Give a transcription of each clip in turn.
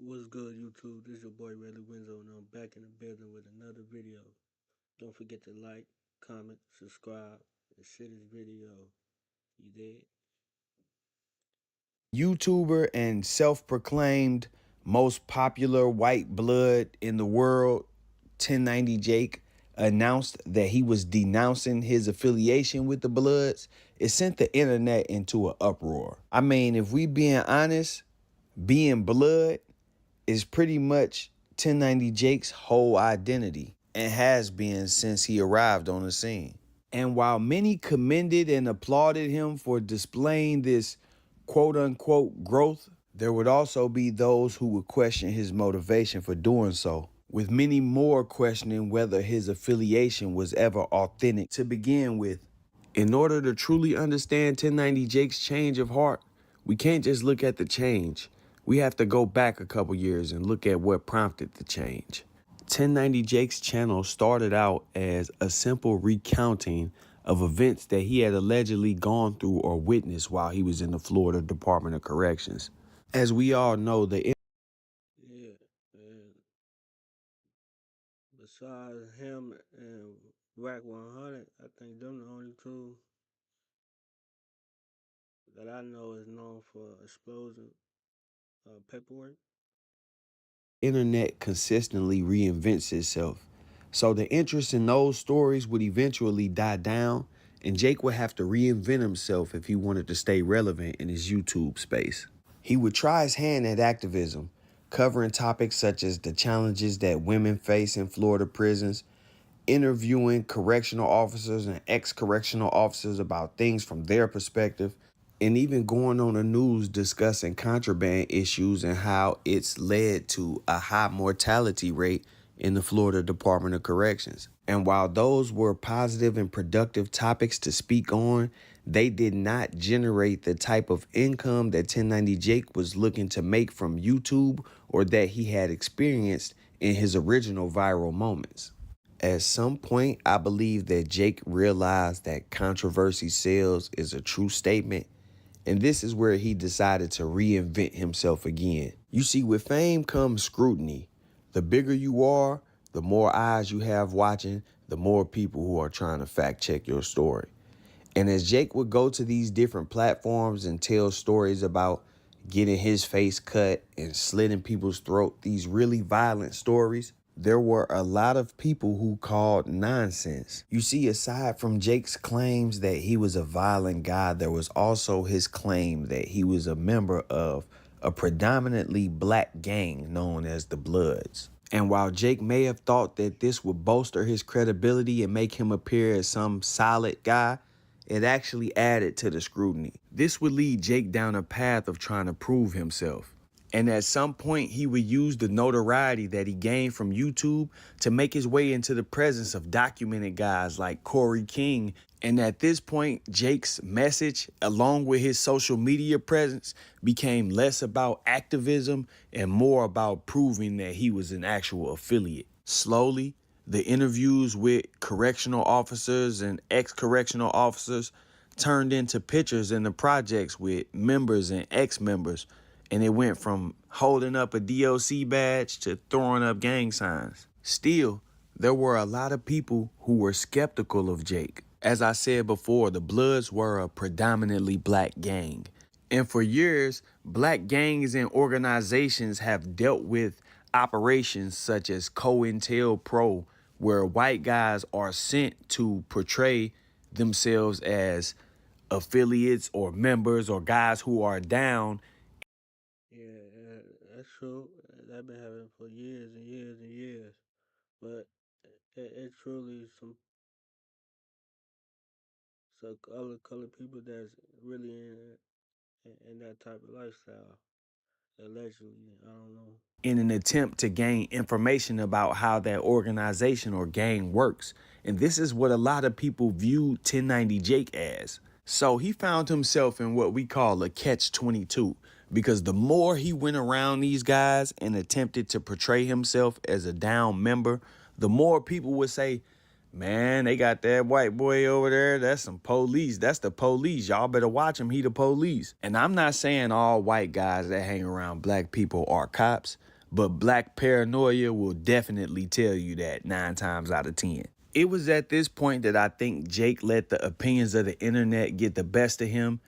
What's good, YouTube? This is your boy Riley Winzo, and I'm back in the building with another video. Don't forget to like, comment, subscribe, and share this video. You did? YouTuber and self-proclaimed most popular white blood in the world, 1090 Jake, announced that he was denouncing his affiliation with the Bloods. It sent the internet into an uproar. I mean, if we being honest, being blood is pretty much 1090 Jake's whole identity and has been since he arrived on the scene. And while many commended and applauded him for displaying this quote unquote growth, there would also be those who would question his motivation for doing so, with many more questioning whether his affiliation was ever authentic to begin with. In order to truly understand 1090 Jake's change of heart, we can't just look at the change. We have to go back a couple years and look at what prompted the change. 1090 Jake's channel started out as a simple recounting of events that he had allegedly gone through or witnessed while he was in the Florida Department of Corrections. As we all know, Yeah. And besides him and Rack 100, I think them the only two that I know is known for explosive paperwork. internet consistently reinvents itself. So the interest in those stories would eventually die down, and Jake would have to reinvent himself if he wanted to stay relevant in his YouTube space. He would try his hand at activism, covering topics such as the challenges that women face in Florida prisons, interviewing correctional officers and ex-correctional officers about things from their perspective, and even going on the news discussing contraband issues and how it's led to a high mortality rate in the Florida Department of Corrections. And while those were positive and productive topics to speak on, they did not generate the type of income that 1090 Jake was looking to make from YouTube or that he had experienced in his original viral moments. At some point, I believe that Jake realized that controversy sells is a true statement, and this is where he decided to reinvent himself again. You see, with fame comes scrutiny. The bigger you are, the more eyes you have watching, the more people who are trying to fact check your story. And as Jake would go to these different platforms and tell stories about getting his face cut and slitting people's throat, these really violent stories, there were a lot of people who called nonsense. You see, aside from Jake's claims that he was a violent guy, there was also his claim that he was a member of a predominantly black gang known as the Bloods. And while Jake may have thought that this would bolster his credibility and make him appear as some solid guy, it actually added to the scrutiny. This would lead Jake down a path of trying to prove himself. And at some point, he would use the notoriety that he gained from YouTube to make his way into the presence of documented guys like Corey King. And at this point, Jake's message, along with his social media presence, became less about activism and more about proving that he was an actual affiliate. Slowly, the interviews with correctional officers and ex-correctional officers turned into pictures in the projects with members and ex-members, and it went from holding up a DOC badge to throwing up gang signs. Still, there were a lot of people who were skeptical of Jake. As I said before, the Bloods were a predominantly black gang. And for years, black gangs and organizations have dealt with operations such as COINTELPRO, where white guys are sent to portray themselves as affiliates or members or guys who are down. Yeah, that's true. That been happening for years and years and years. But it truly some other colored people that's really in that type of lifestyle. Allegedly, I don't know. In an attempt to gain information about how that organization or gang works. And this is what a lot of people view 1090 Jake as. So he found himself in what we call a catch-22, because the more he went around these guys and attempted to portray himself as a down member, the more people would say, Man, they got that white boy over there. That's some police. That's the police. Y'all better watch him. He the police. And I'm not saying all white guys that hang around black people are cops, but black paranoia will definitely tell you that 9 times out of 10. It was at this point that I think Jake let the opinions of the internet get the best of him,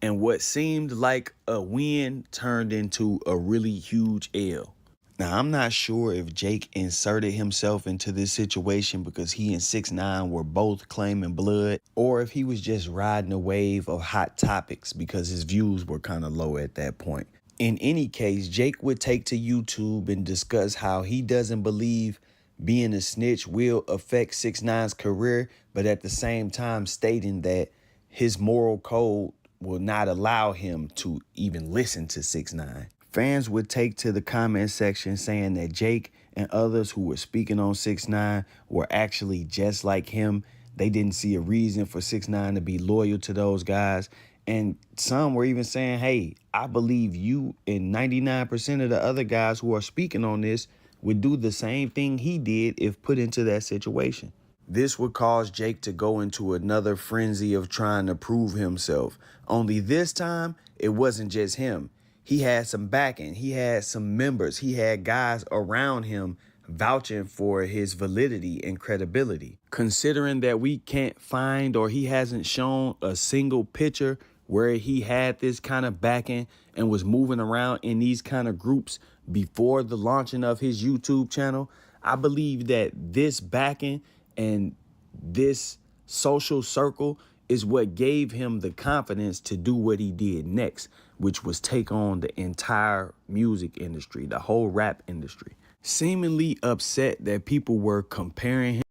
and what seemed like a win turned into a really huge L. Now, I'm not sure if Jake inserted himself into this situation because he and 6ix9ine were both claiming blood, or if he was just riding a wave of hot topics because his views were kind of low at that point. In any case, Jake would take to YouTube and discuss how he doesn't believe being a snitch will affect 6ix9ine's career, but at the same time stating that his moral code will not allow him to even listen to 6ix9ine. Fans would take to the comment section saying that Jake and others who were speaking on 6ix9ine were actually just like him. They didn't see a reason for 6ix9ine to be loyal to those guys. And some were even saying, hey, I believe you and 99% of the other guys who are speaking on this would do the same thing he did if put into that situation. This would cause Jake to go into another frenzy of trying to prove himself. Only this time, it wasn't just him. He had some backing. He had some members. He had guys around him vouching for his validity and credibility. Considering that we can't find, or he hasn't shown a single picture where he had this kind of backing and was moving around in these kind of groups before the launching of his YouTube channel, I believe that this backing and this social circle is what gave him the confidence to do what he did next, which was take on the entire music industry, the whole rap industry. Seemingly upset that people were comparing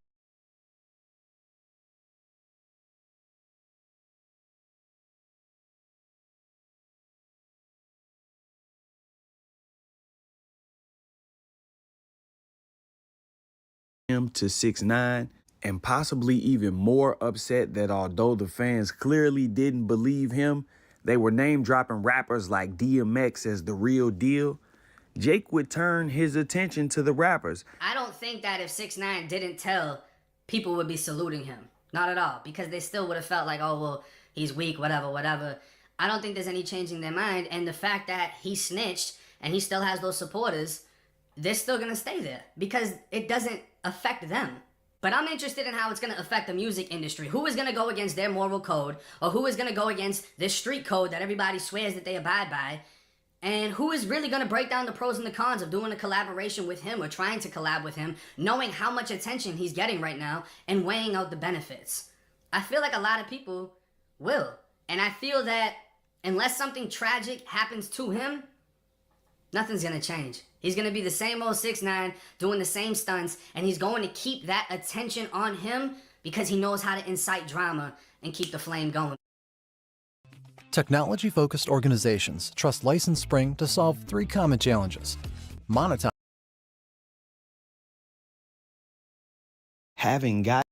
him to 6ix9ine, and possibly even more upset that although the fans clearly didn't believe him, they were name dropping rappers like DMX as the real deal. Jake would turn his attention to the rappers. I don't think that if 6ix9ine didn't tell, people would be saluting him. Not at all. Because they still would have felt like, oh, well, he's weak, whatever, whatever. I don't think there's any changing their mind. And the fact that he snitched and he still has those supporters, they're still going to stay there. Because it doesn't affect them. But I'm interested in how it's going to affect the music industry. Who is going to go against their moral code? Or who is going to go against this street code that everybody swears that they abide by? And who is really going to break down the pros and the cons of doing a collaboration with him or trying to collab with him, knowing how much attention he's getting right now and weighing out the benefits? I feel like a lot of people will. And I feel that unless something tragic happens to him, nothing's going to change. He's going to be the same old 6ix9ine doing the same stunts, and he's going to keep that attention on him because he knows how to incite drama and keep the flame going. Technology-focused organizations trust License Spring to solve 3 common challenges: monetize, having got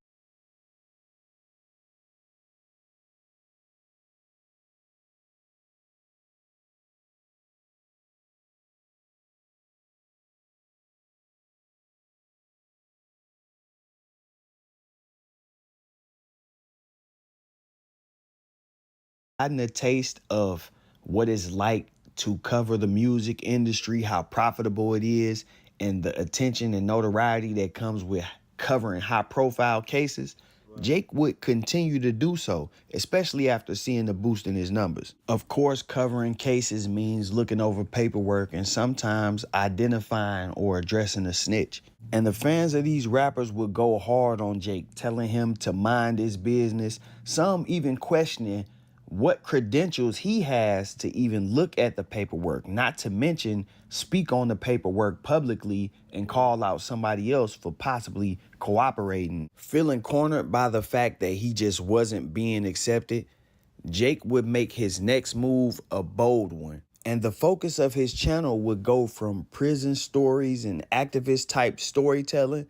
gotten a taste of what it's like to cover the music industry, how profitable it is, and the attention and notoriety that comes with covering high profile cases, Jake would continue to do so, especially after seeing the boost in his numbers. Of course, covering cases means looking over paperwork and sometimes identifying or addressing a snitch. And the fans of these rappers would go hard on Jake, telling him to mind his business, some even questioning what credentials he has to even look at the paperwork, not to mention speak on the paperwork publicly and call out somebody else for possibly cooperating. Feeling cornered by the fact that he just wasn't being accepted, Jake would make his next move a bold one. And the focus of his channel would go from prison stories and activist type storytelling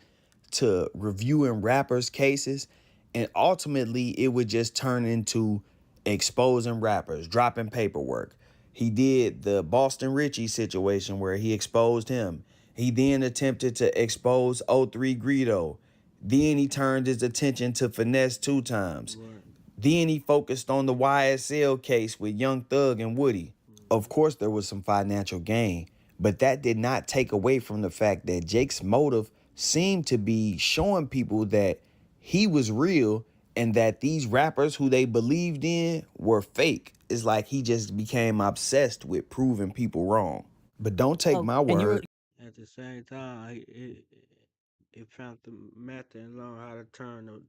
to reviewing rappers' cases. And ultimately, it would just turn into exposing rappers, dropping paperwork. He did the Boston Richie situation where he exposed him. He then attempted to expose O3 Greedo. Then he turned his attention to Finesse 2 times. Right. Then he focused on the YSL case with Young Thug and Woody. Of course, there was some financial gain, but that did not take away from the fact that Jake's motive seemed to be showing people that he was real and that these rappers who they believed in were fake. It's like he just became obsessed with proving people wrong. But don't take my word. At the same time, it found the method and learned how to turn the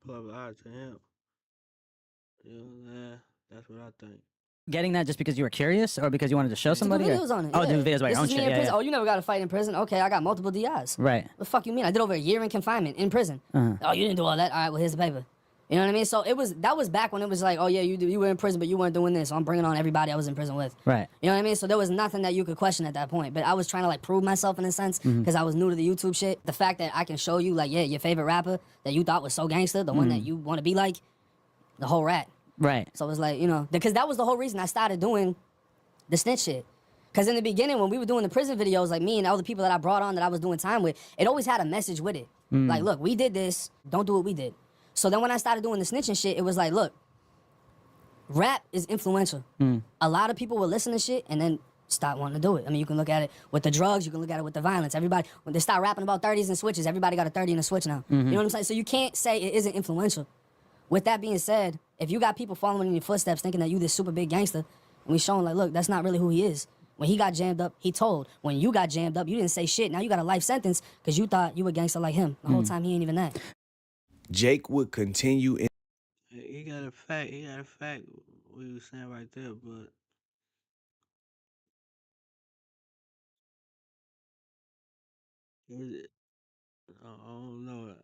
public eye to him. You know what I'm saying? That's what I think. Getting that just because you were curious or because you wanted to show somebody? To do videos on it. Oh, yeah. do videos about your own This is me shit. in Yeah, prison. yeah. Oh, you never got a fight in prison? Okay, I got multiple DIs. Right. What the fuck you mean? I did over a year in confinement in prison. Oh, you didn't do all that? All right, well, here's the paper. You know what I mean? So that was back when it was like, oh yeah, you were in prison, but you weren't doing this. So I'm bringing on everybody I was in prison with. Right. You know what I mean? So there was nothing that you could question at that point. But I was trying to like prove myself in a sense because I was new to the YouTube shit. The fact that I can show you like, yeah, your favorite rapper that you thought was so gangster, the one that you want to be like, the whole rat. Right. So it was like, you know, because that was the whole reason I started doing the snitch shit. Because in the beginning, when we were doing the prison videos, like me and all the people that I brought on that I was doing time with, it always had a message with it. Like, look, we did this, don't do what we did. So then when I started doing the snitching shit, it was like, look, rap is influential. A lot of people will listen to shit and then stop wanting to do it. I mean, you can look at it with the drugs, you can look at it with the violence. Everybody, when they start rapping about 30s and switches, everybody got a 30 and a switch now. You know what I'm saying? So you can't say it isn't influential. With that being said, if you got people following in your footsteps thinking that you this super big gangster, and we showing like, look, that's not really who he is. When he got jammed up, he told. When you got jammed up, you didn't say shit. Now you got a life sentence because you thought you were a gangster like him. The whole time he ain't even that. Jake would continue in He got a fact. He got a fact. What you was saying right there, but it, I don't know.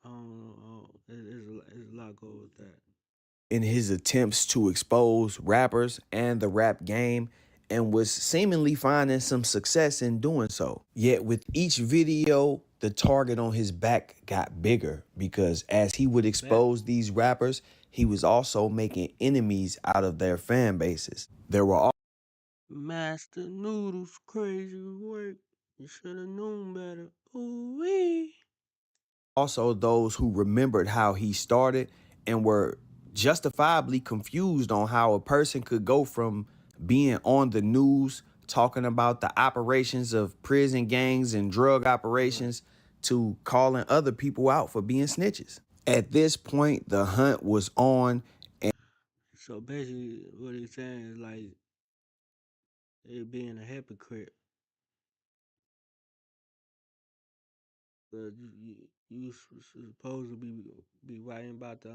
I don't know. There's a lot go with that. his attempts to expose rappers and the rap game and was seemingly finding some success in doing so. Yet with each video, the target on his back got bigger because as he would expose these rappers, he was also making enemies out of their fan bases. There were Master Noodles, crazy work. You should have known better. Ooh wee. also those who remembered how he started and were justifiably confused on how a person could go from being on the news talking about the operations of prison gangs and drug operations to calling other people out for being snitches. At this point, the hunt was on. So basically, what he's saying is like it being a hypocrite. But you supposed to be writing about the